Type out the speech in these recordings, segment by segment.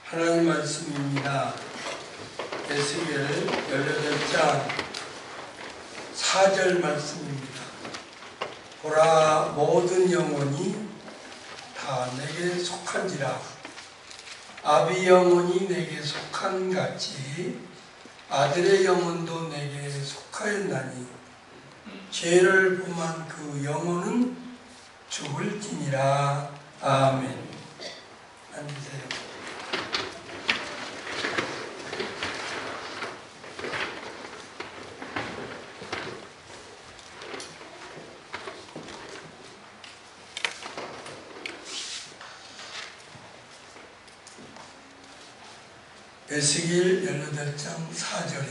하나님 말씀입니다. 에스겔 18장 4절 말씀입니다. 보라, 모든 영혼이 다 내게 속한지라. 아비 영혼이 내게 속한 같이 아들의 영혼도 내게 속하였나니 죄를 범한 그 영혼은 죽을지니라. 아멘. 앉으세요. 에스겔 18장 4절이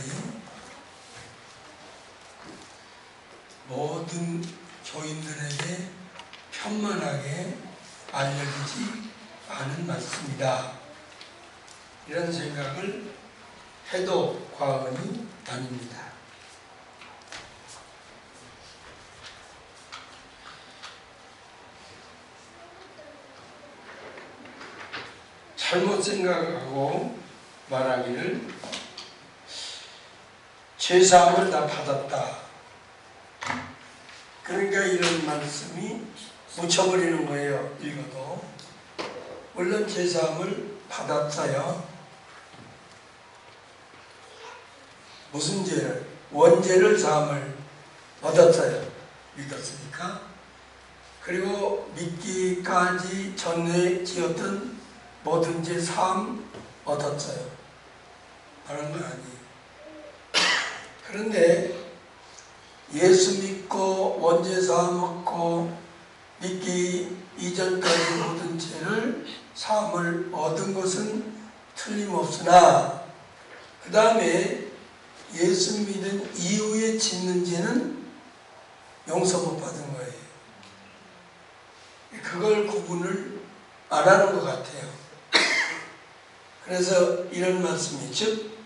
모든 교인들에게 편만하게 알려지지 않은 말씀이다. 이런 생각을 해도 과언이 아닙니다. 잘못 생각하고 말하기를 죄사함을 다 받았다. 그러니까 이런 말씀이 묻혀버리는 거예요. 읽어도. 물론 죄사함을 받았어요. 무슨 죄를? 원죄를 사함을 얻었어요. 믿었으니까. 그리고 믿기까지 전에 지었던 모든 죄 사함 얻었어요. 다른 건 아니에요. 그런데 예수 믿고 원죄 사함 얻고 믿기 이전까지 모든 죄를 사함을 얻은 것은 틀림없으나 그 다음에 예수 믿은 이후에 짓는 죄는 용서 못 받은 거예요. 그걸 구분을 안 하는 것 같아요. 그래서 이런 말씀이 즉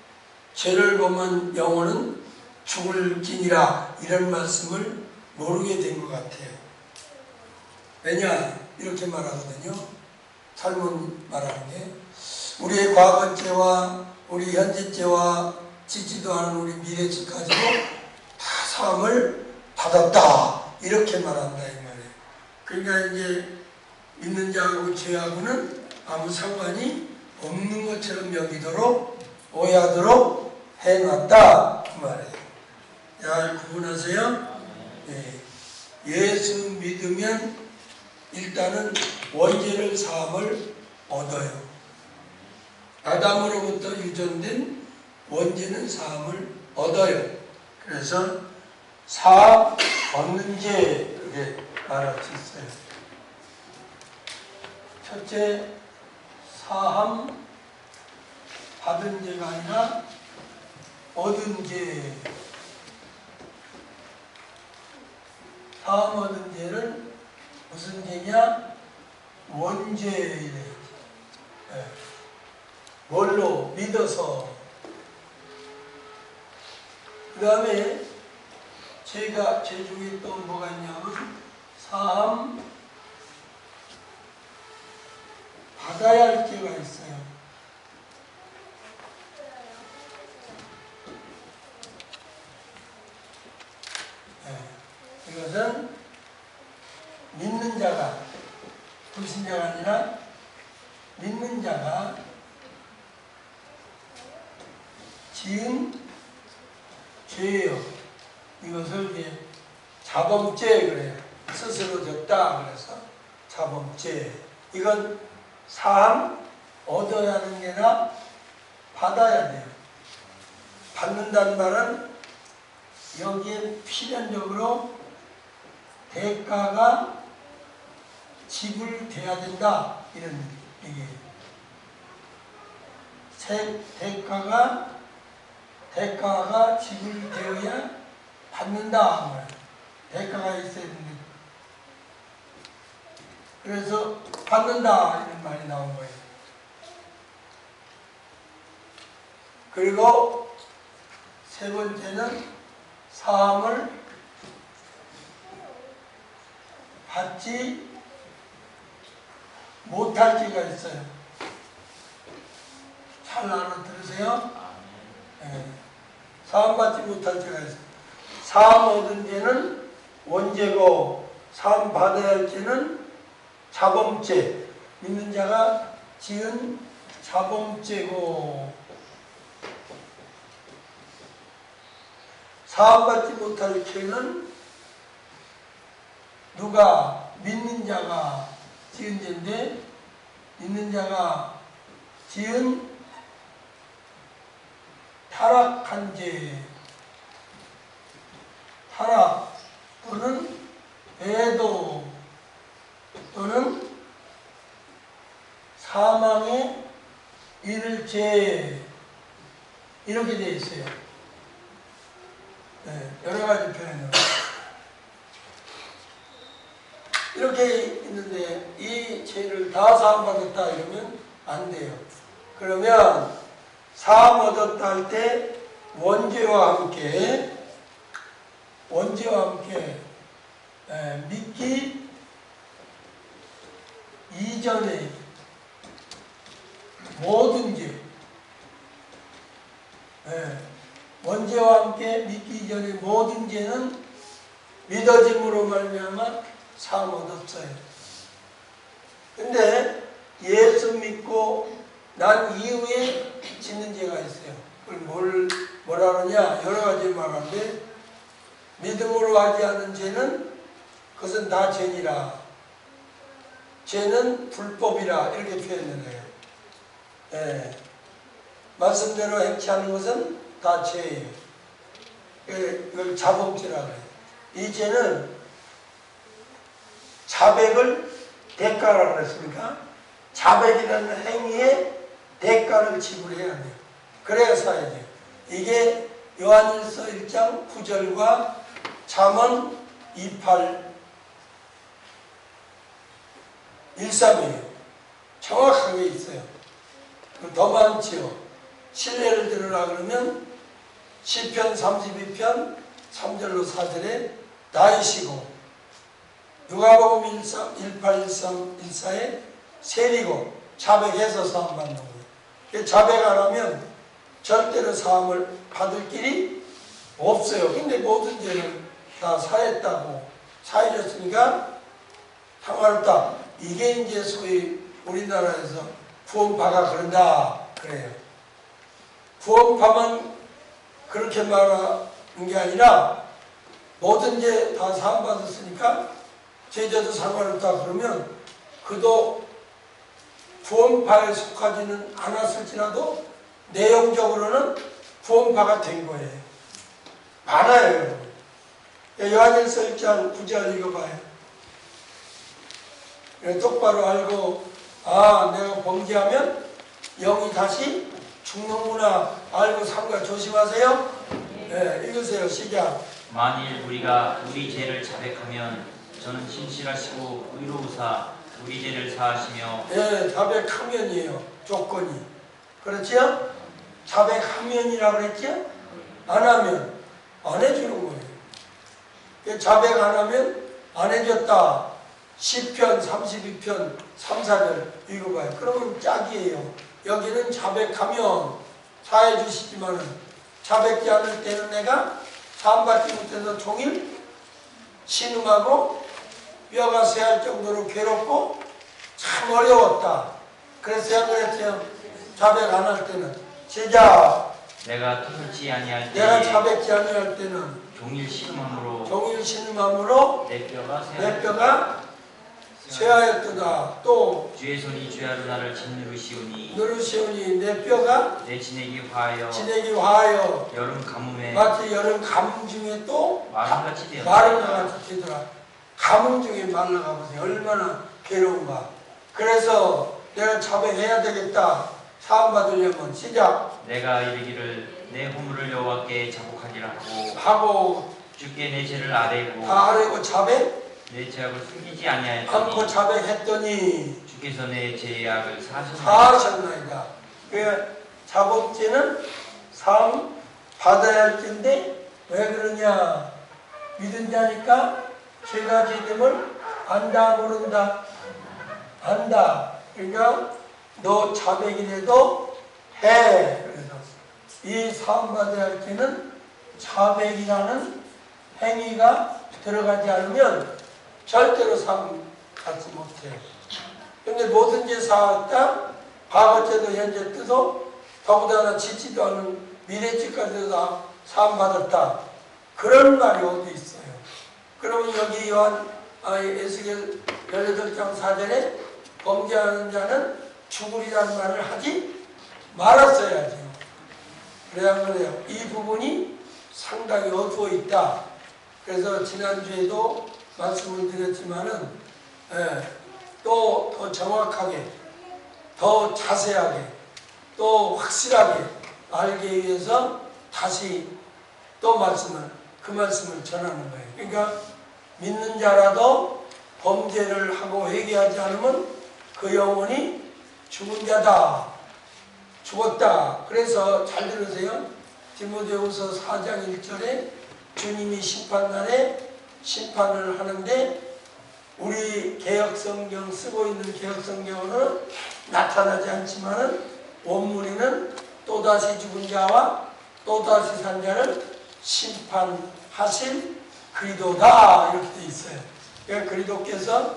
죄를 범한 영혼은 죽을지니라 이런 말씀을 모르게 된 것 같아요. 왜냐? 이렇게 말하거든요. 잘못 말하는 게 우리의 과거 죄와 우리 현재 죄와 짓지도 않은 우리 미래 죄까지도 다 사함을 받았다 이렇게 말한다 이 말이에요. 그러니까 이제 믿는 자하고 죄하고는 아무 상관이 없는 것처럼 여기도록 오해하도록 해놨다 그 말이에요. 잘 구분하세요. 네. 예수 믿으면 일단은 원죄를 사함을 얻어요. 아담으로부터 유전된 원죄는 사함을 얻어요. 그래서 사함 얻는 죄 이렇게 말할 수 있어요. 첫째, 사함 받은 죄가 아니라 얻은 죄. 사함 얻은 죄는 무슨 죄냐? 원죄이래. 네. 뭘로? 믿어서. 그 다음에 죄 중에 또 뭐가 있냐면 사함 받아야 할 죄가 있어요. 네. 이것은 믿는 자가 불신자가 아니라 믿는 자가 지은 죄예요. 이것을 이제 자범죄 그래요. 스스로 졌다 그래서 자범죄. 이건 사함 얻어야 하는 게 아니라 받아야 돼요. 받는다는 말은 여기에 필연적으로 대가가 지불돼야 된다 이런 얘기예요. 대가가 지불되어야 받는다. 대가가 있어야 됩니다. 그래서 받는다 이런 말이 나온 거예요. 그리고 세 번째는 사함을 받지 못할 때가 있어요. 잘 알아들으세요? 네. 사함 받지 못할 죄가 있어요. 사함 얻은 죄는 원죄고 사함 받아야 할 죄는 자범죄. 믿는 자가 지은 자범죄고, 사함 받지 못할 죄는 누가 믿는 자가 지은 죄인데, 믿는 자가 지은 타락한 죄, 타락 또는 배도 또는 사망에 이를 죄, 이렇게 되어 있어요. 네, 여러 가지 표현으로 이렇게 있는데 이 죄를 다 사함받았다 이러면 안 돼요. 그러면 사함 얻었다 할 때 원죄와 함께 믿기 이전에 모든 죄, 원죄와 함께 믿기 이전에 모든 죄는 믿어짐으로 말미암아 사함 얻었어요. 근데 예수 믿고 난 이후에 짓는 죄가 있어요. 그걸 뭐라 그러냐? 여러 가지 말하는데, 믿음으로 하지 않은 죄는 그것은 다 죄니라. 죄는 불법이라 이렇게 표현을 해요. 예. 말씀대로 행치하는 것은 다 죄예요. 이걸 자범죄라 그래요. 이 죄는 자백을 대가라고 그랬습니까? 자백이라는 행위에 대가를 지불해야 돼요. 그래야 사야 돼요. 이게 요한일서 1장 9절과 잠언 28, 13이에요. 정확하게 있어요. 더 많지요. 신뢰를 들으라 그러면 시편 32편 3절로 4절에 나이시고, 누가복음 181314에 세리고, 자백해서 사함받는 거예요. 자백 안 하면 절대로 사함을 받을 길이 없어요. 근데 모든 죄는 다 사했다고, 사해졌으니까 상관없다. 이게 이제 소위 우리나라에서 구원파가 그런다 그래요. 구원파만 그렇게 말하는 게 아니라 모든 죄 다 사함받았으니까 죄져도 상관없다 그러면 그도 구원파에 속하지는 않았을지라도 내용적으로는 구원파가 된 거예요. 많아요. 요한일서 1장 9절 읽어봐요. 똑바로 알고, 아, 내가 범죄하면 영이 다시 죽는구나 알고 삼가. 조심하세요. 네, 읽으세요. 시작. 만일 우리가 우리 죄를 자백하면 저는 신실하시고 의로우사 우리 죄를 사하시며. 네, 자백하면이에요. 조건이. 그렇지요? 자백하면이라고 그랬죠? 안 하면 안 해주는 거예요. 자백 안 하면 안 해줬다. 시편 32편 3, 4절 읽어봐요. 그러면 짝이에요. 여기는 자백하면 사해 주시지만은 자백지 않을 때는 내가 사함받지 못해서 종일 신음하고 뼈가 새할 정도로 괴롭고 참 어려웠다. 그래서 그랬어요. 자백 안 할 때는. 시작. 내가 토설지 아니할 때, 내가 자백지 아니할 때는 종일 신음함으로 내 내 뼈가 쇠하였도다. 또 주의 손이 주야로 나를 짓누르시오니 내 뼈가 내 지내기 화하여 여름 가뭄에 마치 여름 가뭄 중에 또 마름같이 되었다. 마른 것 같이 되더라. 가뭄 중에 말라가 보세요. 얼마나 괴로운가. 그래서 내가 자백해야 되겠다. 사함 받으려면. 시작. 내가 이르기를 내 허물을 여호와께 자복하리라 하고 주께 내 죄를 아뢰고 다 아뢰고 자백 내 죄악을 숨기지 않고 아니하였더니 자백했더니 주께서 내 죄악을 사하셨나이다. 사하셨나이다. 그 자복죄는 사함 받아야 할 텐데 왜 그러냐? 믿은 자니까 죄가 죄됨을 안다 모른다? 안다. 그러니까 너 자백이라도 해. 그래서 이 사함받아야 할 죄는 자백이라는 행위가 들어가지 않으면 절대로 상 받지 못해요. 근데 모든 죄 사했다, 과거죄도 현재죄도 더군다나 짓지도 않은 미래죄까지도 다 사함받았다. 그런 말이 어디 있어요. 그러면 여기 에스겔 18장 4절에 범죄하는 자는 죽으리라는 말을 하지 말았어야죠. 그래야 그래요. 이 부분이 상당히 어두워 있다. 그래서 지난주에도 말씀을 드렸지만은 또 더 정확하게, 더 자세하게, 또 확실하게 알기 위해서 다시 또 그 말씀을 전하는 거예요. 그러니까 믿는 자라도 범죄를 하고 회개하지 않으면 그 영혼이 죽은 자다. 죽었다. 그래서 잘 들으세요. 디모데후서 4장 1절에 주님이 심판날에 심판을 하는데 우리 개역성경 쓰고 있는 개역성경은 나타나지 않지만 원문에는 또다시 죽은 자와 또다시 산 자를 심판하실 그리도다 이렇게 돼 있어요. 그러니까 그리도께서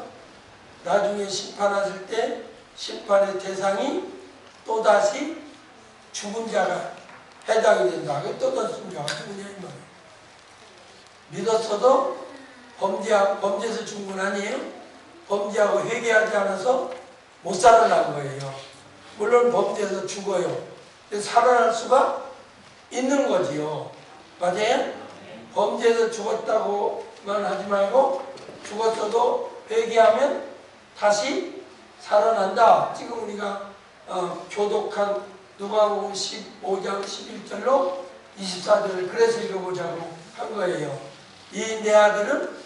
나중에 심판하실 때 심판의 대상이 또다시 죽은 자가 해당이 된다. 또다시 죽은 자가 누구냐 이 말이에요. 믿었어도 범죄에서 죽은 건 아니에요. 범죄하고 회개하지 않아서 못 살아난 거예요. 물론 범죄에서 죽어요. 근데 살아날 수가 있는 거지요. 맞아요? 범죄에서 죽었다고만 하지 말고 죽었어도 회개하면 다시 살아난다. 지금 우리가 교독한 누가복음 15장 11절로 24절을 그래서 읽어보자고 한 거예요. 이 내 아들은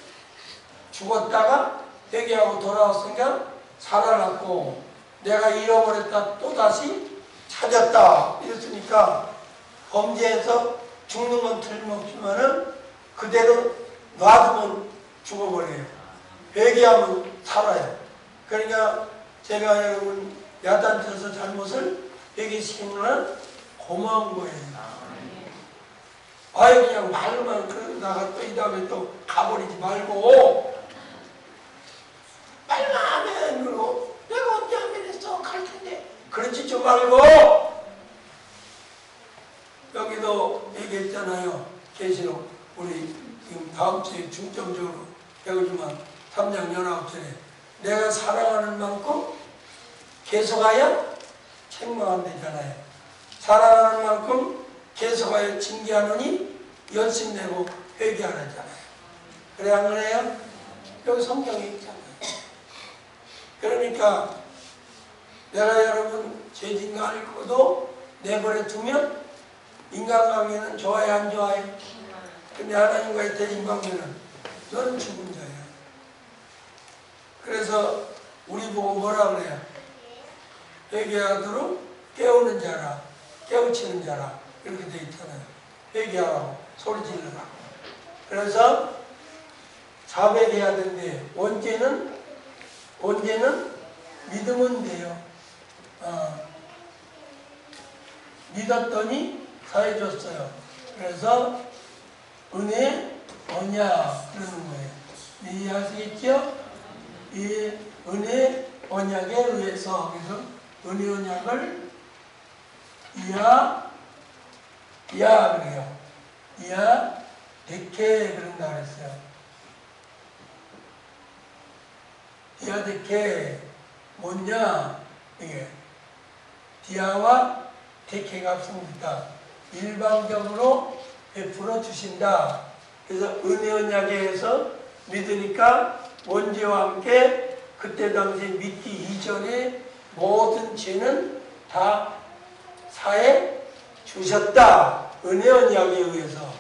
죽었다가 회개하고 돌아왔으니까 살아났고 내가 잃어버렸다 또다시 찾았다 이랬으니까 범죄에서 죽는 건 틀림없지만은 그대로 놔두면 죽어버려요. 회개하면 살아요. 그러니까 제가 여러분 야단쳐서 잘못을 회개시키면 고마운 거예요. 아예 그냥 말로만 그러다가 또 이 다음에 또 가버리지 말고 말만 하면 그러고 내가 언제 하면 했어 갈 텐데 그렇지 좀 말고 여기도 얘기했잖아요. 계시록 우리 지금 다음 주에 중점적으로 배우지만 3장 19절에 내가 사랑하는 만큼 계속하여 책망한다잖아요. 사랑하는 만큼 계속하여 징계하느니 열심내고 회개하라잖아요. 그래 안 그래요? 여기 성경에 있잖아요. 그러니까 내가 여러분 죄진가 알고도 내버려 두면 인간관계는 좋아요 안 좋아요? 근데 하나님과의 대인관계는 너는 죽은 자야. 그래서 우리 보고 뭐라 그래요? 회개하도록 깨우는 자라, 깨우치는 자라 이렇게 돼 있잖아요. 회개하라고 소리 지르라고. 그래서 자백해야 되는데 언제는 믿으면 돼요. 믿었더니 사해줬어요. 그래서 은혜 언약 그러는 거예요. 이해하시겠죠? 이 은혜 언약에 의해서 그래서 은혜 언약을 이하 그래요. 이하 데케 그런다 그랬어요. 이하 데케 뭐냐 이게 디아와 데케가 합성됐다. 일방적으로 베풀어 주신다. 그래서 은혜 언약에 의해서 믿으니까 원죄와 함께 그때 당시 믿기 이전에 모든 죄는 다 사해 주셨다. 은혜 언약에 의해서.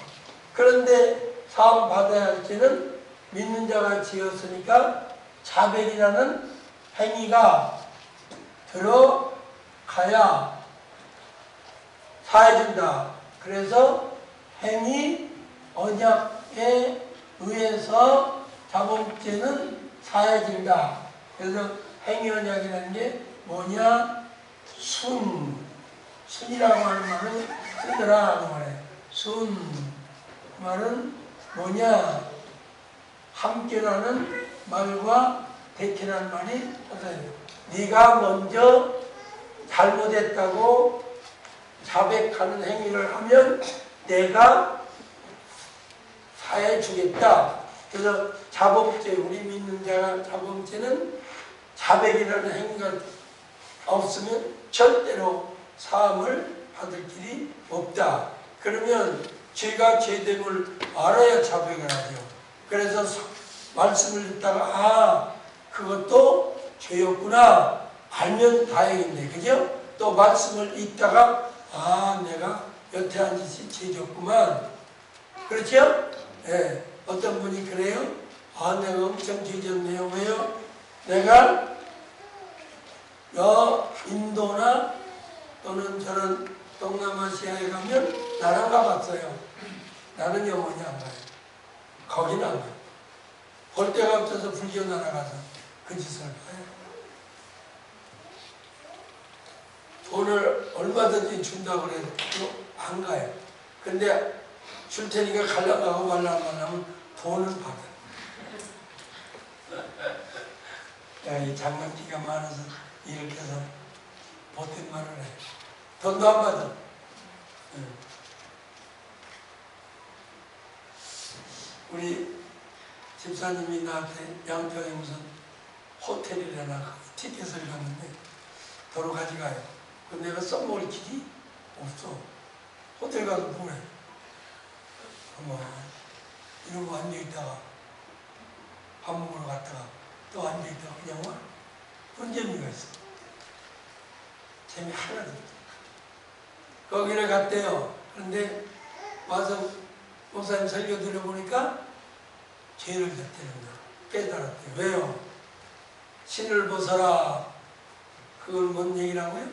그런데 사함 받아야 할 죄는 믿는 자가 지었으니까 자백이라는 행위가 들어가야 사해준다. 그래서 행위 언약에 의해서 자범죄는 사해진다. 그래서 행위 언약이라는 게 뭐냐? 순이라고 하는 말은 쓰더라라고 말해. 순. 그 말은 뭐냐? 함께라는 말과 대케라는 말이 어때요? 네가 먼저 잘못했다고 자백하는 행위를 하면 내가 사해 주겠다. 그래서 자범죄, 우리 믿는 자가 자범죄는 자백이라는 행위가 없으면 절대로 사함을 받을 길이 없다. 그러면 죄가 죄됨을 알아야 자백을 하죠. 그래서 말씀을 듣다가 아 그것도 죄였구나 알면 다행인데 그죠? 또 말씀을 읽다가 아 내가 여태 한 짓이 죄졌구만. 그렇죠? 예. 어떤 분이 그래요? 아 내가 엄청 죄졌네요. 왜요? 내가 인도나 또는 저런 동남아시아에 가면 나랑 가봤어요. 나는 영원히 안 가요. 거기는 안 가요. 볼 데가 없어서 불교 나라 가서 그 짓을 봐요. 돈을 얼마든지 준다고 그래도 안 가요. 근데 줄 테니까 가려고 말라면 돈은 받아. 야, 이 장난기가 많아서 이렇게 해서 못된 말을 해. 돈도 안 받아. 우리 집사님이 나한테 양평에 무슨 호텔이라나 티켓을 갔는데 도로 가져가요. 근데 내가 써먹을 길이 없어. 호텔 가서 뭐해? 어머, 이러고 앉아있다가 밥 먹으러 갔다가 또 앉아있다가 그냥 와? 그런 재미가 있어. 재미 하나도 없어. 거기를 갔대요. 그런데 와서 목사님 설교 들어보니까 죄를 졌다는 거야. 깨달았대요. 왜요? 신을 벗어라. 그걸 뭔 얘기라고요?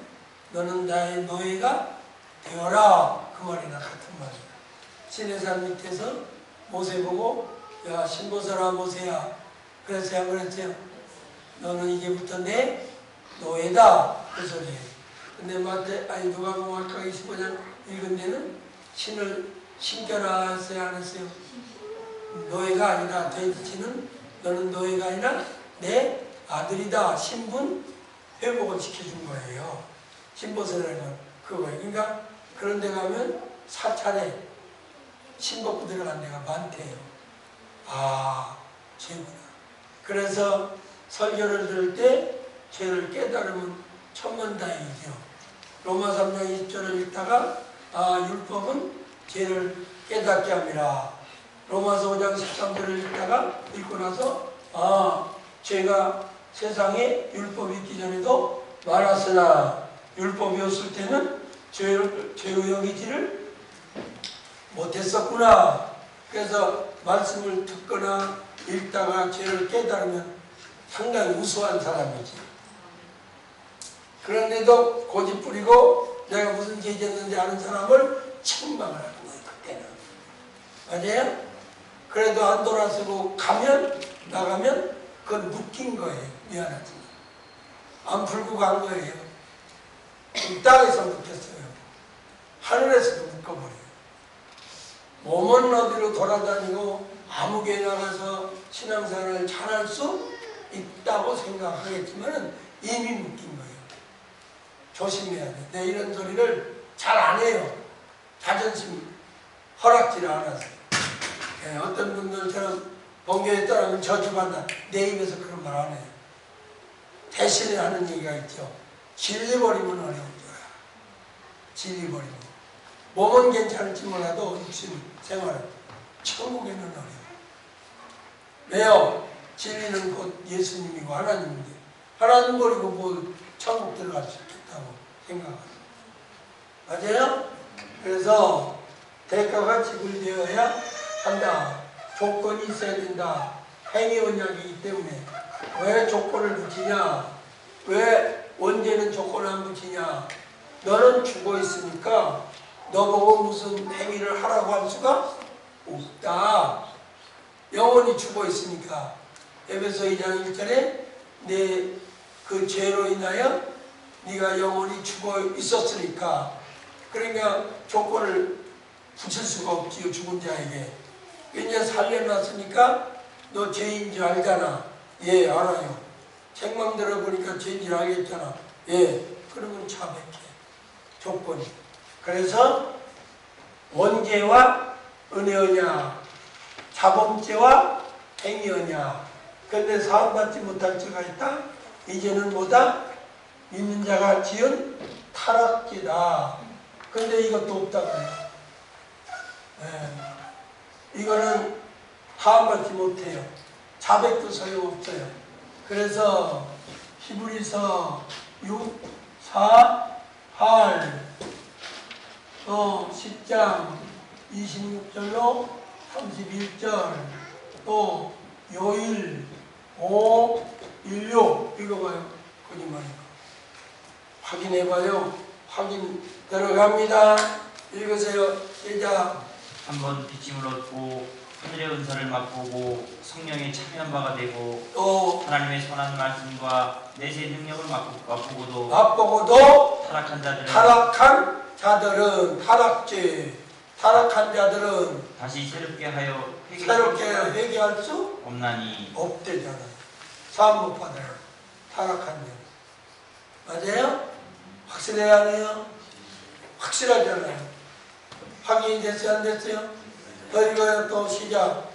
너는 나의 노예가 되어라. 그 말이나 같은 말이야. 신의 산 밑에서 모세 보고 야 신 벗어라 모세야. 그래서 그랬죠. 너는 이제부터 내 노예다. 그 소리예요. 근데 누가복음 아까 25장 읽은 데는 신을 신겨라 했어요 안 했어요? 노예가 아니라 돼지는 너는 노예가 아니라 내 아들이다. 신분 회복을 시켜준 거예요. 신벗으라는 건 그거예요. 그러니까 그런 데 가면 사찰에 신벗고 들어간 데가 많대요. 아 죄구나. 그래서 설교를 들을 때 죄를 깨달으면 천만다행이죠. 로마 3장 20절을 읽다가 아 율법은 죄를 깨닫게 함이라. 로마서 5장 13절을 읽고 나서 아 죄가 세상에 율법이 있기 전에도 많았으나 율법이 없을 때는 죄로 여기지를 못했었구나. 그래서 말씀을 듣거나 읽다가 죄를 깨달으면 상당히 우수한 사람이지. 그런데도 고집 부리고 내가 무슨 죄 졌는지 아는 사람을 책망을 하는 거예요. 그때는. 맞아요? 그래도 안 돌아서고 나가면 그건 묶인 거예요. 미안하지만. 안 풀고 간 거예요. 이 땅에서 묶였어요. 하늘에서도 묶어버려요. 몸은 어디로 돌아다니고 아무개 나가서 신앙생활을 잘할 수 있다고 생각하겠지만 이미 묶인 거예요. 조심해야 돼. 내 이런 소리를 잘 안 해요. 자존심 허락지를 않아서. 예, 어떤 분들처럼 번개에 떠나면 저주받나. 내 입에서 그런 말 안 해요. 대신에 하는 얘기가 있죠. 질려버리면 어려운 거야. 질려버리면. 몸은 괜찮을지 몰라도 육신 생활은 천국에는 어려워. 왜요? 진리는 곧 예수님이고 하나님인데 하나님 버리고 뭐 천국 들어갈 수 있겠다고 생각합니다. 맞아요? 그래서 대가가 지불되어야 한다. 조건이 있어야 된다. 행위 언약이기 때문에. 왜 조건을 붙이냐? 왜 원죄는 조건을 안 붙이냐? 너는 죽어 있으니까 너보고 무슨 행위를 하라고 할 수가 없다. 영원히 죽어 있으니까. 에베소 2장 1절에 내 그 죄로 인하여 네가 영원히 죽어 있었으니까 그러니까 조건을 붙일 수가 없지요, 죽은 자에게. 이제 살려놨으니까 너 죄인 줄 알잖아. 예, 알아요. 책망 들어보니까 죄인 줄 알겠잖아. 예, 그러면 자백해. 조건이. 그래서 원죄와 은혜언약, 자범죄와 행위언약. 그런데 사함받지 못할 죄가 있다? 이제는 뭐다? 믿는 자가 지은 타락죄다. 근데 이것도 없다고 해요. 예. 이거는 사함받지 못해요. 자백도 소용없어요. 그래서 히브리서 6, 4, 8 또 10장 26절로 31절 또 요일 5, 16 읽어봐요. 거짓말이니까. 확인해봐요. 확인 들어갑니다. 읽으세요. 시작. 한번 빚짐을 얻고 하늘의 은사를 맛보고 성령에 참여한 바가 되고 또 하나님의 선한 말씀과 내세 능력을 맛보고도 타락한 자들은 타락한 자들은 다시 새롭게 하여 회개할 수 없나니 없대잖아요. 사함 못 받아요. 타락한 자. 맞아요? 확실해야 하네요. 확실하잖아요. 확인이 됐어요? 안 됐어요? 더 읽어요. 또 시작.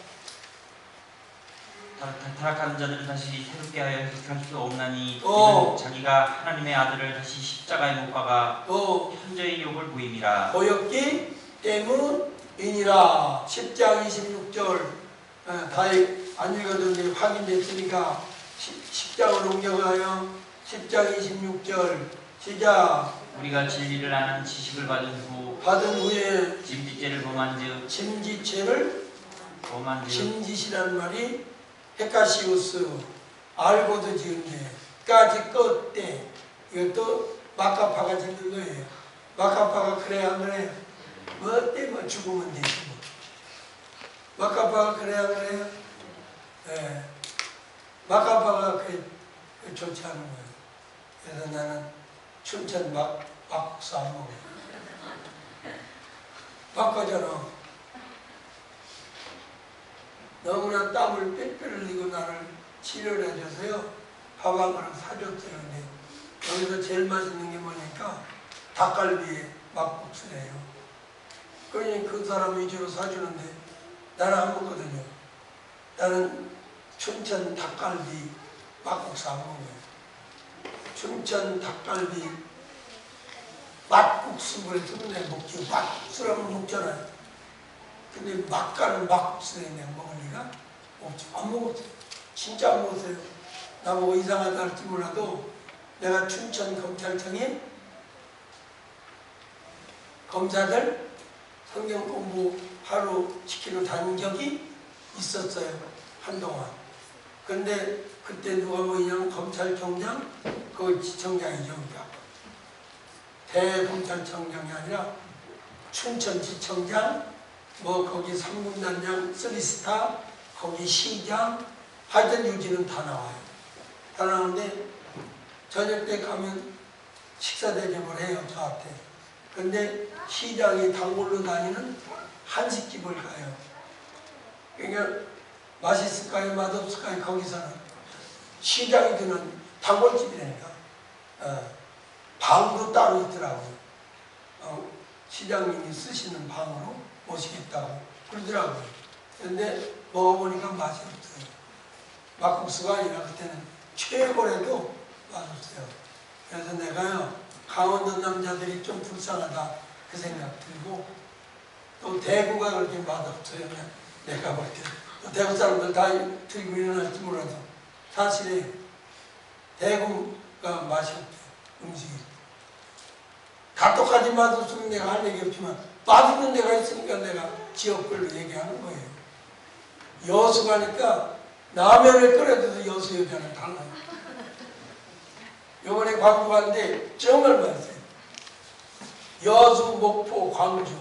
타락한 자들은 다시 새롭게 하여 회개할 수 없나니 또 이는 자기가 하나님의 아들을 다시 십자가에 못 박아 또 현저히 욕을 부임이라. 보였기 때문이니라. 10장 26절 다 안 읽어도 확인됐으니까 10장을 옮겨가요. 10장 26절 시작. 우리가 진리를 아는 지식을 받은 후에 짐짓죄를 범한즉 짐짓이라는 말이 헤카시우스 알고도 지은 게 까지 끝때 이것도 마카파가 짓는 거예요. 마카파가 그래야 안 그래요? 뭐 때문에 죽으면 되지 뭐. 마카파가 그래야 안 그래요? 네. 마카파가 좋지 않은 거예요. 그래서 나는 춘천 막국수 안 먹어요. 막거잖아. 너무나 땀을 빽빽 흘리고 나를 치료를 해줘서요. 밥 한 그릇 사줬어요. 근데 여기서 제일 맛있는 게 뭐니까 닭갈비에 막국수래요. 그러니 그 사람 위주로 사주는데 나는 안 먹거든요. 나는 춘천 닭갈비 막국수 안 먹어요. 춘천 닭갈비 막국수 그래서 그냥 먹지. 막국수라면 먹잖아요. 근데 막가는 막국수에 그냥 먹을 리가 없지. 안 먹었어요. 진짜 안 먹었어요. 나보고 이상하다 할지 몰라도 내가 춘천 검찰청에 검사들 성경 공부 하루 시키러 다닌 적이 있었어요. 한동안. 근데 그때 누가 뭐냐면 검찰총장, 그 지청장이죠. 대검찰청장이 아니라 춘천지청장, 뭐 거기 3군단장, 3스타, 거기 시장, 하여튼 유지는 다 나와요. 다 나오는데 저녁 때 가면 식사 대접을 해요, 저한테. 근데 시장이 단골로 다니는 한식집을 가요. 그러니까 맛있을까요? 맛없을까요? 거기서는 시장이 드는 단골집이라니까. 방도 따로 있더라고요. 시장님이 쓰시는 방으로 모시겠다고 그러더라고요. 그런데 먹어보니까 맛이 없어요. 막국수가 아니라 그때는 최고래도 맛없어요. 그래서 내가요, 강원도 남자들이 좀 불쌍하다 그 생각 들고, 또 대구가 그렇게 맛없어요. 내가 볼 때. 대구 사람들 다 들고 일어날지 몰라도 사실에 대구가 맛이 없어요. 음식이. 다 똑같이 맛없으면 내가 할 얘기 없지만 맛있는 데가 있으니까 내가 지역별로 얘기하는 거예요. 여수 가니까 라면을 끓여줘도 여수 여자는 달라요. 요번에 광주 갔는데 정말 맛있어요. 여수, 목포, 광주,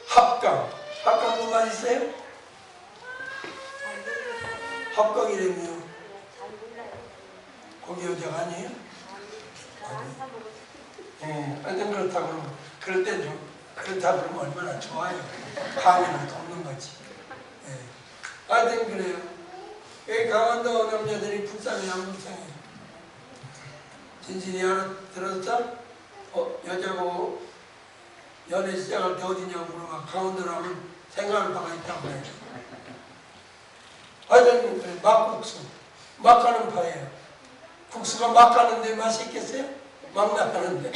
합강도 맛있어요? 합강이라며요. 거기 여자가 아니에요? 아니에요. 하여튼 그렇다고 그러면, 그럴 때 좀, 그렇다고 그러면 얼마나 좋아요. 강의를 돕는 거지. 예. 하여튼 그래요. 이 강원도 남자들이 불쌍해, 안 불쌍해? 진실이 하나 들었어? 여자고 연애 시작할 때 어디냐고 물어봐. 강원도라면 생각할 바가 있다고 그래. 하여튼 그래, 막국수. 막 가는 파예요. 국수가 막 가는데 맛이 있겠어요? 막 나가는데.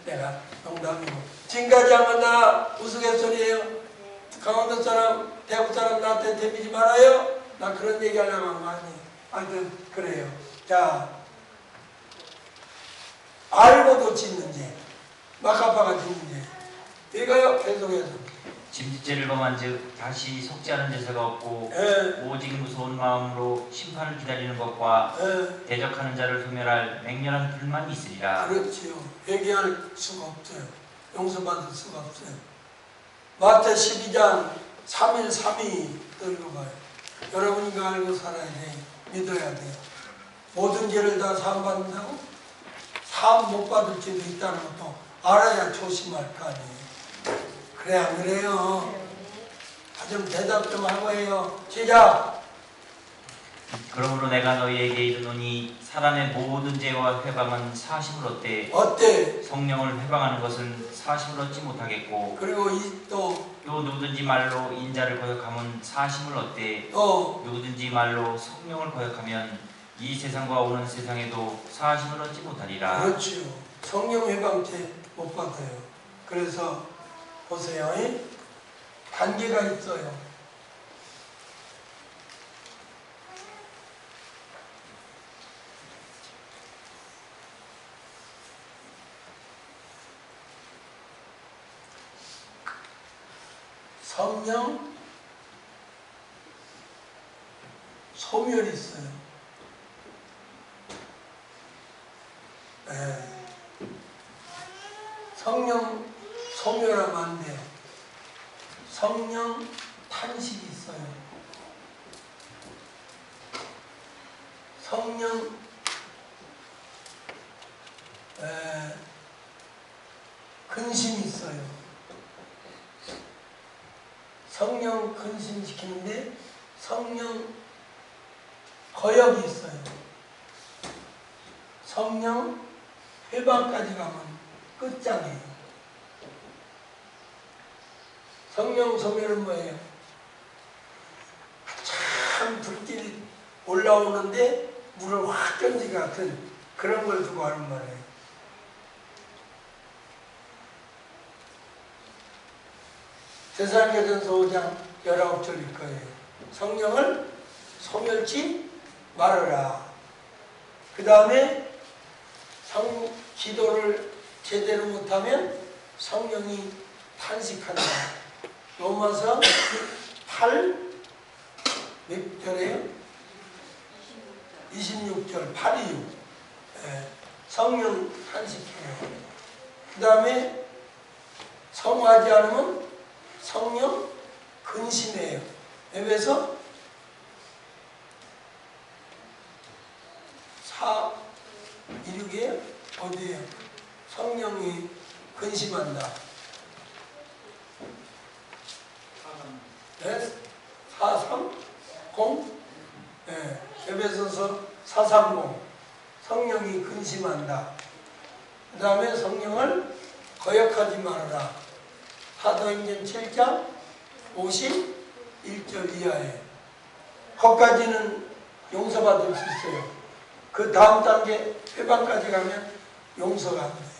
내가 농담이고. 지금까지 하면 나 우스갯소리예요. 강원도 사람, 대구 사람 나한테 대비지 말아요. 나 그런 얘기 하려고 한 거 아니에요. 하여튼 그래요. 자, 알고도 짓는 죄. 막아파가 짓는 죄. 이거요. 계속해서. 짐짓죄를 범한즉 다시 속지 않은 죄사가 없고 오직 무서운 마음으로 심판을 기다리는 것과 대적하는 자를 소멸할 맹렬한 불만이 있으리라. 그렇지요. 회개할 수가 없어요. 용서받을 수가 없어요. 마태 12장 3일 3위 또 읽어봐요. 여러분이 이거 알고 살아야 돼. 믿어야 돼요. 모든 죄를 다 사함받는다고? 사함 못 받을 죄도 있다는 것도 알아야 조심할 거 아니에요. 그래 안 그래요? 좀 대답 좀 하고 해요. 시작! 그러므로 내가 너희에게 이르노니 사람의 모든 죄와 회방은 사심을 얻되 어때? 성령을 회방하는 것은 사심을 얻지 못하겠고 그리고 또 누구든지 말로 인자를 거역하면 사심을 얻되 누구든지 말로 성령을 거역하면 이 세상과 오는 세상에도 사심을 얻지 못하리라. 그렇지요. 성령 회방죄 못 받아요. 그래서 보세요. 단계가 있어요. 성령 소멸이 있어요. 성령 소멸하면 안 돼요. 성령 탄식이 있어요. 성령 근심이 있어요. 성령 근심시키는데 성령 거역이 있어요. 성령 회방까지 가면 끝장이에요. 성령 소멸은 뭐예요? 참 불길이 올라오는데 물을 확 던지 같은 그런 걸 두고 하는 말이에요. 데살로니가전서 5장 19절일 거예요. 성령을 소멸치 말아라. 그 다음에 기도를 제대로 못하면 성령이 탄식한다. 로마서 8 몇 절이에요? 26절 826 성령 탄식해요. 그 다음에 성하지 않으면 성령 근심해요. 에베소 4:26이에요? 어디에요? 성령이 근심한다. 네? 4:30? 네. 에베소서 4:30 성령이 근심한다. 그 다음에 성령을 거역하지 말아라. 사도행전 7장 51절 이하에 거기까지는 용서받을 수 있어요. 그 다음 단계 회방까지 가면 용서가 안 돼요.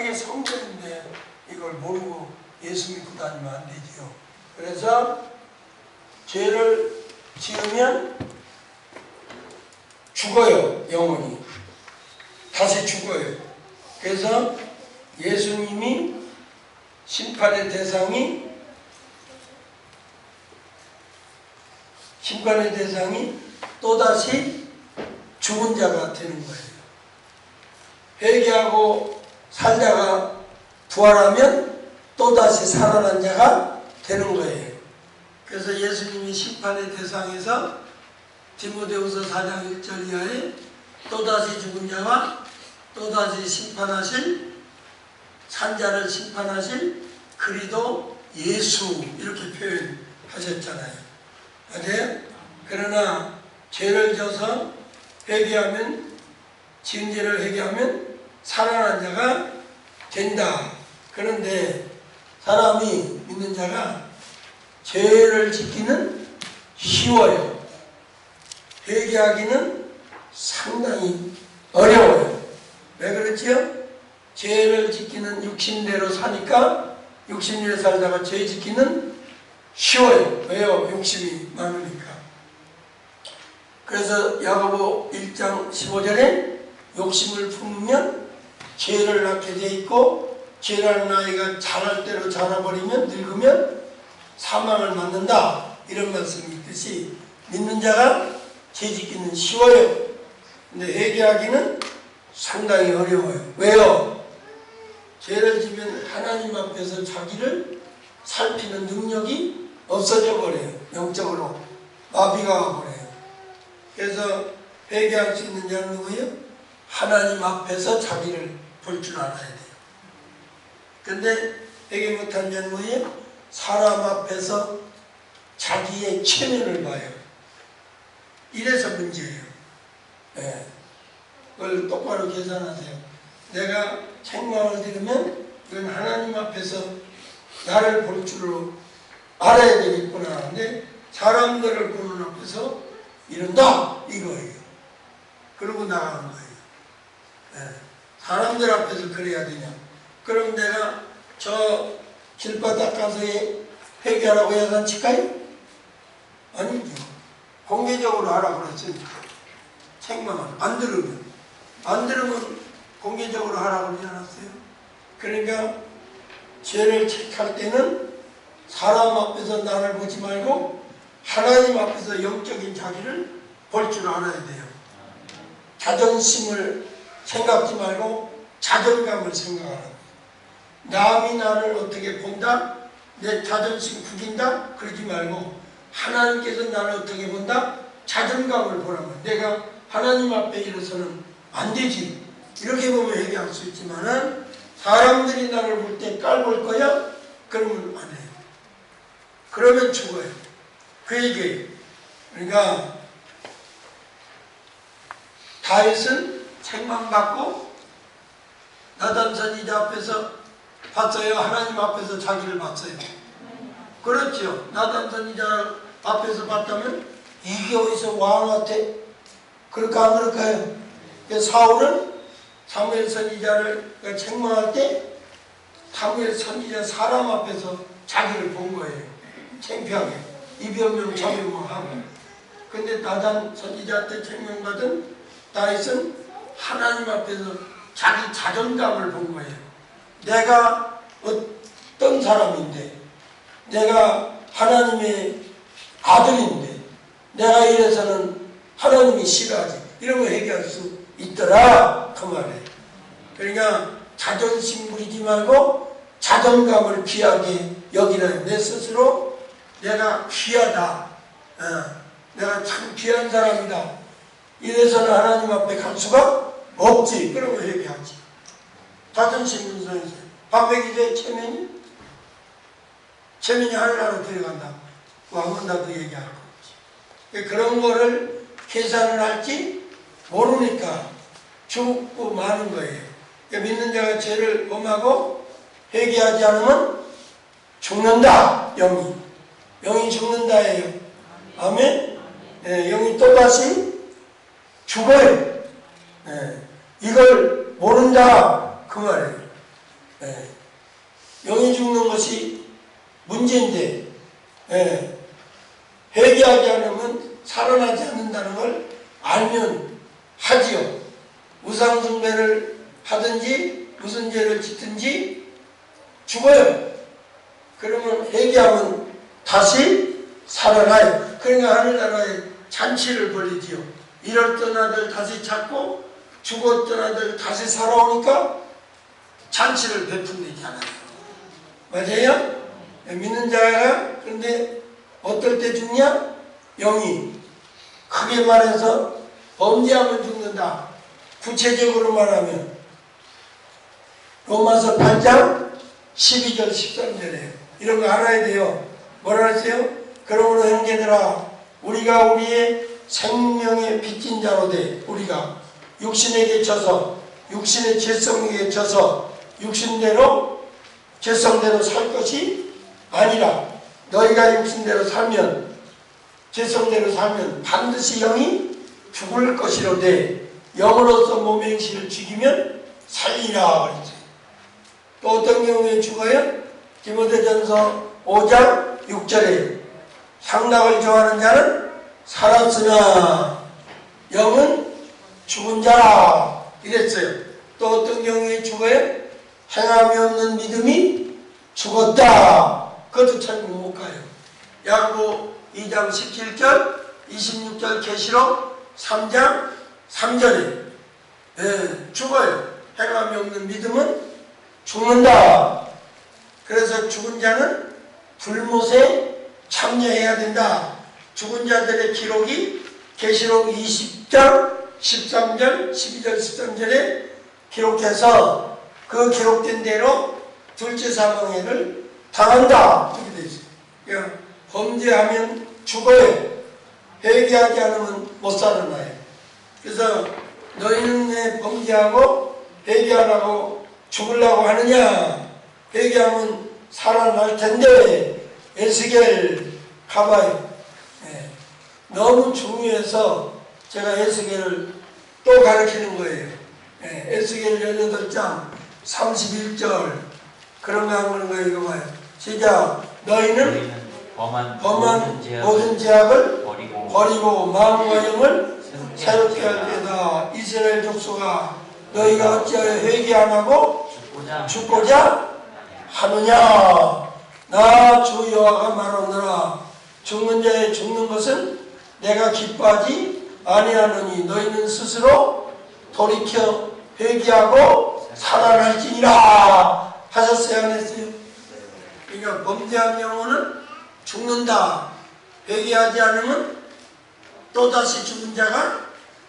이게 성전인데 이걸 모르고 예수 믿고 다니면 안 되지요. 그래서 죄를 지으면 죽어요. 영혼이 다시 죽어요. 그래서 예수님이 심판의 대상이 또다시 죽은 자가 되는 거예요. 회개하고 살다가 부활하면 또다시 살아난 자가 되는 거예요. 그래서 예수님이 심판의 대상에서 디모데후서 4장 1절 이하에 또다시 죽은 자와 또다시 심판하실 산자를 심판하실 그리도 예수 이렇게 표현하셨잖아요. 맞아요? 그러나 죄를 져서 회개하면 지은 죄를 회개하면 살아난 자가 된다. 그런데 사람이 믿는 자가 죄를 짓기는 쉬워요. 회개하기는 상당히 어려워요. 왜 그렇지요? 죄를 짓기는 육신대로 사니까 육신대로 살다가 죄 짓기는 쉬워요. 왜요? 욕심이 많으니까. 그래서 야고보 1장 15절에 욕심을 품으면 죄를 낳게 돼 있고 죄라는 아이가 자랄 대로 자라버리면 늙으면 사망을 맞는다. 이런 말씀이 있듯이 믿는 자가 죄 짓기는 쉬워요. 근데 회개하기는 상당히 어려워요. 왜요? 죄를 지면 하나님 앞에서 자기를 살피는 능력이 없어져 버려요. 영적으로 마비가 와버려요. 그래서 회개할 수 있는 자는 누구예요? 하나님 앞에서 자기를 볼 줄 알아야 돼요. 근데 회개 못한 자는 뭐예요? 사람 앞에서 자기의 체면을 봐요. 이래서 문제예요. 네. 그걸 똑바로 계산하세요. 내가 책망을 들으면 이건 하나님 앞에서 나를 볼 줄로 알아야 되겠구나. 근데 사람들을 보는 앞에서 이런다 이거예요. 그러고 나가는 거예요. 네. 사람들 앞에서 그래야 되냐. 그럼 내가 저 길바닥 가서 회개하라고 야단 칠까요? 아니죠. 공개적으로 하라고 그랬으니까. 책망을 안 들으면 공개적으로 하라고 그러지 않았어요? 그러니까 죄를 책할 때는 사람 앞에서 나를 보지 말고 하나님 앞에서 영적인 자기를 볼 줄 알아야 돼요. 자존심을 생각지 말고 자존감을 생각하는 거예요. 남이 나를 어떻게 본다? 내 자존심 구긴다? 그러지 말고 하나님께서 나를 어떻게 본다? 자존감을 보라면 내가 하나님 앞에 일어서는 안 되지. 이렇게 보면 회개할 수 있지만은 사람들이 나를 볼 때 깔볼 거야? 그러면 안 해요. 그러면 죽어요. 그 얘기예요. 그러니까 다윗은 책망받고 나단 선지자 앞에서 봤어요? 하나님 앞에서 자기를 봤어요? 그렇죠. 나단 선지자 앞에서 봤다면 이게 어디서 왕한테 그럴까 안 그럴까요? 사울은 사무엘 선지자를 책망할 때 사무엘 선지자 사람 앞에서 자기를 본 거예요. 창피하게 이변명 자변명하고. 근데 나단 선지자한테 책망받은 다윗은 하나님 앞에서 자기 자존감을 본 거예요. 내가 어떤 사람인데, 내가 하나님의 아들인데 내가 이래서는 하나님이 싫어하지. 이런 거 얘기할 수 있더라 그 말이에요. 그러니까 자존심 부리지 말고 자존감을 귀하게 여기라. 내 스스로 내가 귀하다. 내가 참 귀한 사람이다. 이래서는 하나님 앞에 갈 수가 없지. 그런 거 얘기하지. 자존심 분석에서 밥 먹기 전에 체면이 하늘나라 들어간다. 왕은 나도 얘기할 거지. 그런 거를 계산을 할지 모르니까 죽고 마는 거예요. 믿는 자가 죄를 범하고 회개하지 않으면 죽는다. 영이 죽는다예요. 아멘. 네, 영이 또다시 죽어요. 네, 이걸 모른다 그 말이에요. 네, 영이 죽는 것이 문제인데 회개하지 않으면 살아나지 않는다는 걸 알면 하지요. 우상숭배를 하든지 무슨 죄를 짓든지 죽어요. 그러면 회개하면 다시 살아나요. 그러니까 하늘나라에 잔치를 벌이지요. 잃었던 아들 다시 찾고 죽었던 아들 다시 살아오니까 잔치를 베푼다잖아요. 맞아요? 믿는 자가 그런데 어떨 때 죽냐? 영이 크게 말해서 범죄하면 죽는다. 구체적으로 말하면 로마서 8장 12절 13절이에요. 이런 거 알아야 돼요. 뭐라 했어요? 그러므로 형제들아 우리가 우리의 생명의 빚진 자로 돼 우리가 육신에게 져서 육신의 죄성에게 져서 육신대로 죄성대로 살 것이 아니라 너희가 육신대로 살면 죄성대로 살면 반드시 영이 죽을 것이로되 영으로서 몸의 행실을 죽이면 살리라 그랬죠. 또 어떤 경우에 죽어요? 디모데전서 5장 6절에 향락을 좋아하는 자는 살았으나 영은 죽은 자라 이랬어요. 또 어떤 경우에 죽어요? 행함이 없는 믿음이 죽었다. 그것도 참 못 가요. 야고보 2장 17절 26절 계시록 3장 3절에 죽어요. 행함이 없는 믿음은 죽는다. 그래서 죽은 자는 불못에 참여해야 된다. 죽은 자들의 기록이 계시록 20장 13절 12절 13절에 기록해서 그 기록된 대로 둘째 사망회를 당한다. 이렇게 되어 있어요. 그러니까 범죄하면 죽어요. 회개하지 않으면 못 살아나요. 그래서 너희는 왜 범죄하고 회개 안 하고 죽으려고 하느냐? 회개하면 살아날 텐데 에스겔 가봐요. 너무 중요해서 제가 에스겔을 또 가르치는 거예요. 에스겔 18장 31절 그런 거 하는 거예요. 이거 봐요. 시작. 너희는 범한 모든 죄악을 버리고 마음과 영을 새롭게 할 때다. 이스라엘 족속아 너희가 어찌하여 회개 안 하고 죽고자 하느냐? 나 주 여호와가 말하노라. 죽는 자의 죽는 것은 내가 기뻐하지 아니하노니 너희는 스스로 돌이켜 회개하고 살아날지니라 하셨어요? 안 했어요? 그러니까 범죄한 영혼은 죽는다. 회개하지 않으면 또다시 죽은 자가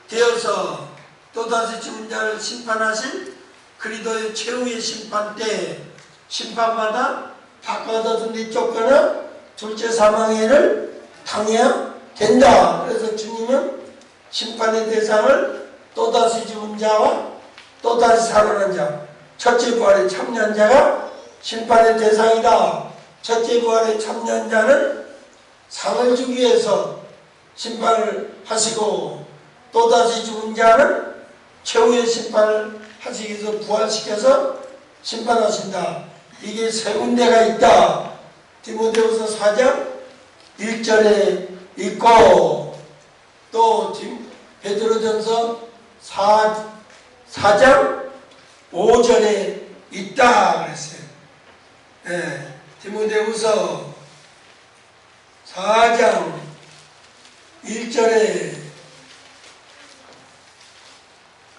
되어서 또다시 죽은 자를 심판하신 그리스도의 최후의 심판 때 심판마다 바꿔다든지 쫓거나 둘째 사망회를 당해야 된다. 그래서 주님은 심판의 대상을 또다시 죽은 자와 또다시 살아난 자, 첫째 부활에 참여한 자가 심판의 대상이다. 첫째 부활에 참여한 자는 상을 주기 위해서 심판을 하시고 또다시 죽은 자는 최후의 심판을 하시기 위해서 부활시켜서 심판하신다. 이게 세 군데가 있다. 디모데후서 4장 1절에 있고 또 베드로전서 4장 5절에 있다 그랬어요. 디모데후서 4장 1절에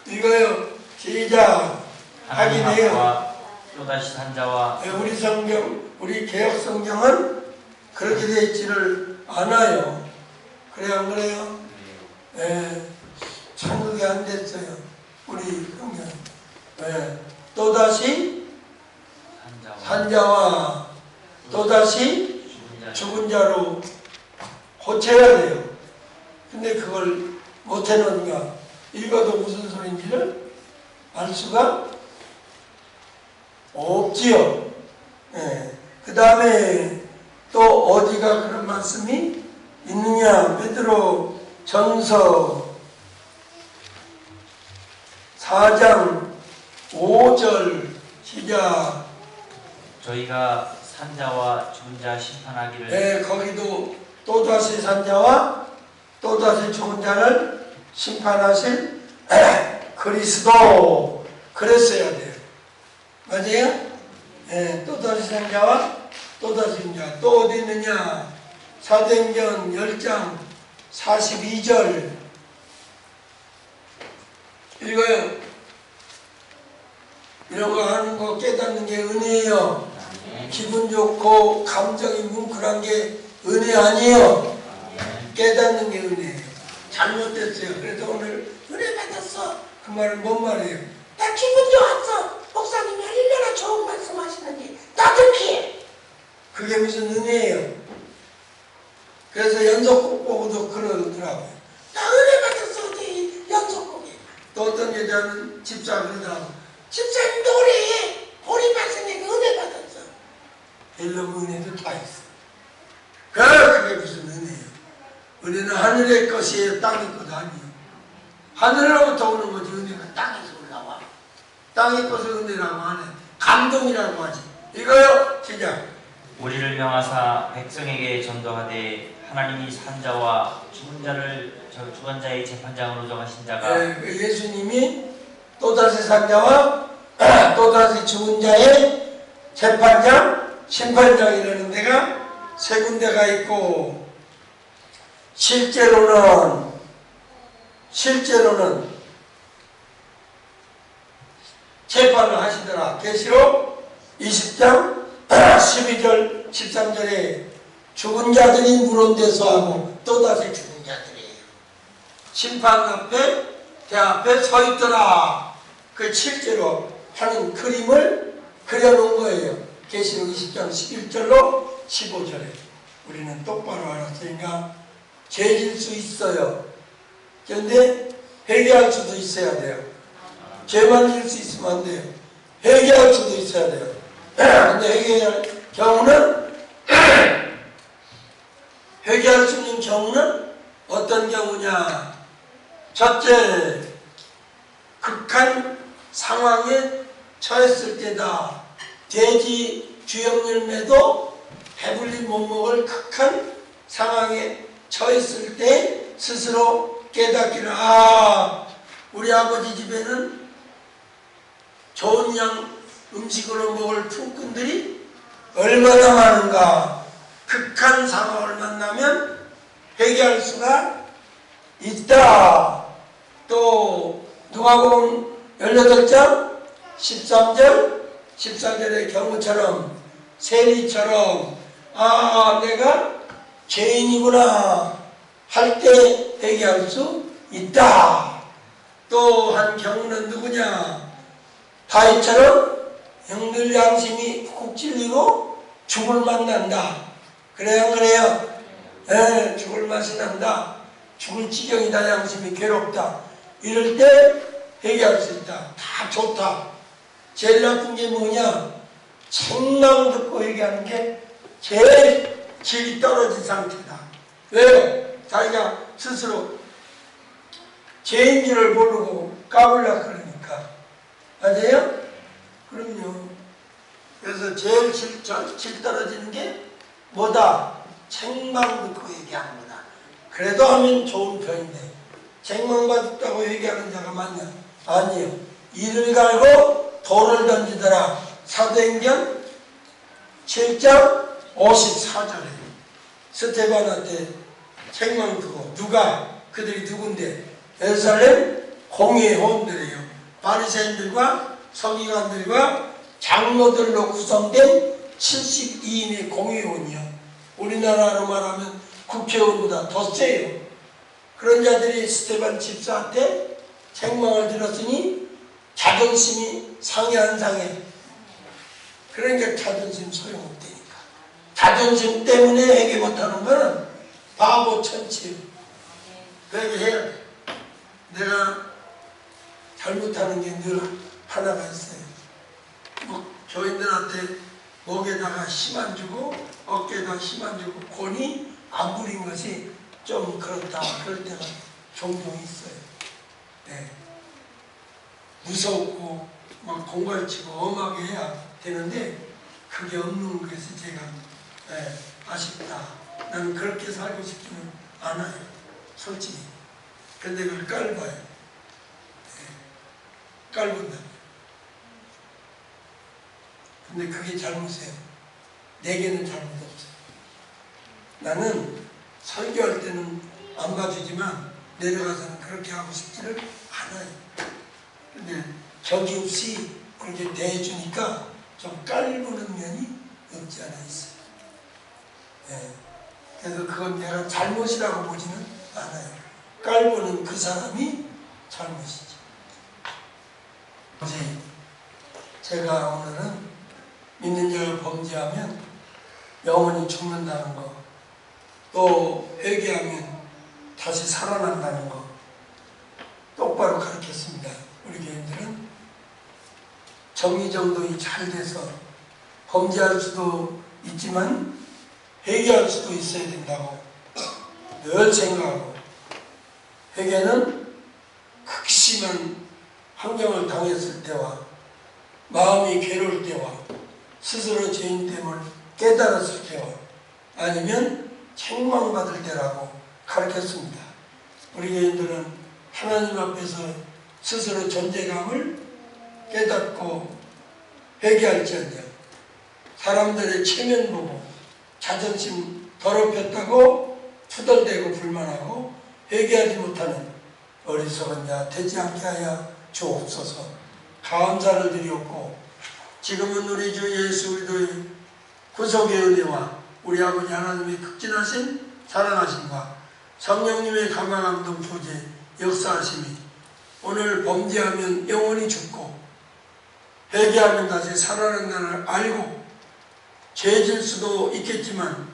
이거요. 시작. 확인해요. 또다시 산자와 우리 성경, 우리 개혁 성경은 그렇게 되어 있지를 않아요. 그래요, 안 그래요? 천국이 안 됐어요. 우리 성경. 또다시 산자와 또다시 죽은 자로 고쳐야 돼요. 근데 그걸 못 해놓는가? 읽어도 무슨 소리인지를 알 수가 없지요. 그 다음에 또 어디가 그런 말씀이 있느냐? 베드로 전서 4장 5절 시작. 저희가 산자와 죽은 자 심판하기를 거기도 또다시 산자와 또다시 죽은 자를 심판하실 그리스도 그랬어야 돼요. 맞아요? 또다시 산자와 또다시 죽은 자. 또 어디 있느냐? 사도행전 10장 42절 읽어요. 이런 거 하는 거 깨닫는 게 은혜예요. 기분 좋고 감정이 뭉클한 게 은혜 아니에요. 깨닫는 게 은혜예요. 잘못됐어요. 그래서 오늘 은혜 받았어. 그 말은 뭔 말이에요? 나 기분 좋았어. 목사님이 1년 그래서 연속곡 보고도 그러더라고요. 나 은혜 받았어 어디 연속곡이. 또 어떤 여자는 집사 그러더라고. 집사님 노래에 본이 받으니까 은혜 받았어. 여러분 은혜도 다 있어. 그게 무슨 은혜예요. 은혜는 하늘의 것이에요. 땅의 것 아니에요. 하늘로부터 오는 거지. 은혜가 땅에서 올라와. 땅의 것을 은혜라고 하네. 감동이라고 하지. 이거요 시작. 우리를 명하사 백성에게 전도하되 하나님이 산자와 죽은 자의 재판장으로 정하신 자가 예수님이 또다시 산자와 또다시 죽은 자의 재판장, 심판장이라는 데가 세 군데가 있고 실제로는 재판을 하시더라. 계시록 20장 12절 13절에 죽은 자들이 물온대서 하고 또다시 죽은 자들이에요. 심판 앞에 대 앞에 서 있더라. 그 실제로 하는 그림을 그려놓은 거예요. 계시록 20장 11절로 15절에 우리는 똑바로 알았으니까 죄질 수 있어요. 그런데 회개할 수도 있어야 돼요. 죄만 질 수 있으면 안 돼요. 회개할 수도 있어야 돼요. 근데 회개할 경우는 회개할 수 있는 경우는 어떤 경우냐? 첫째, 극한 상황에 처했을 때다. 돼지 주염열매도 배불리 못 먹을 극한 상황에 처했을 때 스스로 깨닫기를 우리 아버지 집에는 좋은 음식으로 먹을 품꾼들이 얼마나 많은가. 극한 상황을 만나면 회개할 수가 있다. 또 누가복음 18장 13절 14절의 경우처럼 세리처럼 내가 죄인이구나 할 때 회개할 수 있다. 또 한 경우는 누구냐? 다윗처럼 형들 양심이 푹 찔리고 죽을 맛 난다. 그래요, 그래요? 네, 죽을 맛이 난다. 죽을 지경이다. 양심이 괴롭다. 이럴 때 회개할 수 있다. 다 좋다. 제일 나쁜 게 뭐냐? 책망 듣고 회개하는 게 제일 질이 떨어진 상태다. 왜요? 자기가 스스로 죄인 줄을 모르고 까불라 그러니까. 맞아요? 그럼요. 그래서 제일 질 떨어지는 게 뭐다? 책망 듣고 얘기하는 거다. 그래도 하면 좋은 편인데 책망받았다고 얘기하는 자가 많냐? 아니요. 이를 갈고 돌을 던지더라. 사도행전 7장 54절에 스테반한테 책망 듣고 누가? 그들이 누군데? 예루살렘 공의회 회원들이에요. 바리새인들과 서기관들과 장로들로 구성된 72인의 공의원이요. 우리나라로 말하면 국회의원보다 더 세요. 그런 자들이 스테반 집사한테 책망을 들었으니 자존심이 상해 안 상해? 그러니까 자존심 소용없다니까. 자존심 때문에 회개 못하는 거는 바보 천치예요. 회개해야 돼. 내가 잘못하는 게 늘 하나가 있어요. 교인들한테 목에다가 힘 안 주고 어깨에다 힘 안 주고 권이 안 부린 것이 좀 그렇다. 그럴 때가 종종 있어요. 네. 무섭고 막 공갈치고 엄하게 해야 되는데 그게 없는 것이 제가 아쉽다. 나는 그렇게 살고 싶지는 않아요. 솔직히. 근데 그걸 깔봐요. 깔본다. 근데 그게 잘못이에요. 내게는 잘못 없어요. 나는 설교할 때는 안 봐주지만 내려가서는 그렇게 하고 싶지를 않아요. 근데 격이 없이 그렇게 대해주니까 좀 깔보는 면이 없지 않아 있어요. 네. 그래서 그건 내가 잘못이라고 보지는 않아요. 깔보는 그 사람이 잘못이지. 제가 오늘은 믿는 자가 범죄하면 영원히 죽는다는 거 또 회개하면 다시 살아난다는 거 똑바로 가르쳤습니다. 우리 교인들은 정리정돈이 잘 돼서 범죄할 수도 있지만 회개할 수도 있어야 된다고 늘 생각하고, 회개는 극심한 환경을 당했을 때와 마음이 괴로울 때와 스스로 죄인됨을 깨달았을 때와 아니면 책망받을 때라고 가르쳤습니다. 우리 교인들은 하나님 앞에서 스스로 존재감을 깨닫고 회개할지언정 사람들의 체면 보고 자존심 더럽혔다고 투덜대고 불만하고 회개하지 못하는 어리석은 자 되지 않게 하여 주옵소서. 감사를 드리옵고, 지금은 우리 주 예수 그리스도의 구속의 은혜와 우리 아버지 하나님의 극진하신 사랑하심과 성령님의 감화감동 소재 역사하심이 오늘 범죄하면 영원히 죽고 회개하면 다시 살아난다는 알고 죄질 수도 있겠지만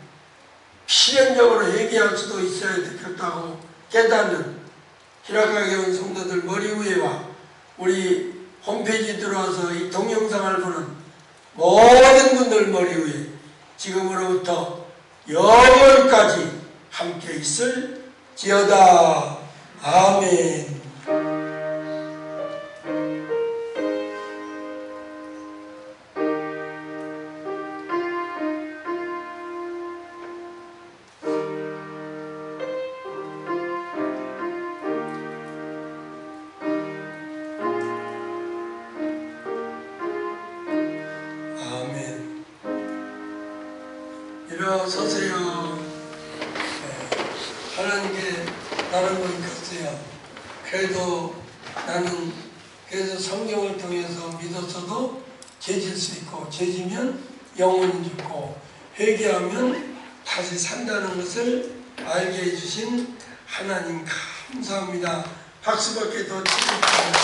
필연적으로 회개할 수도 있어야 되겠다고 깨닫는 희락하게 온 성도들 머리 위에와 우리 홈페이지 들어와서 이 동영상을 보는 모든 분들 머리 위에 지금으로부터 영원까지 함께 있을지어다. 아멘. 아멘. 일어서세요. 하나님께 다른 건 없어요. 그래도 나는 성경을 통해서 믿었어도 죄질 수 있고, 죄지면 영원히 죽고 회개하면 다시 산다는 것을 알게 해주신 하나님 감사합니다. 박수밖에 더 치겠습니다.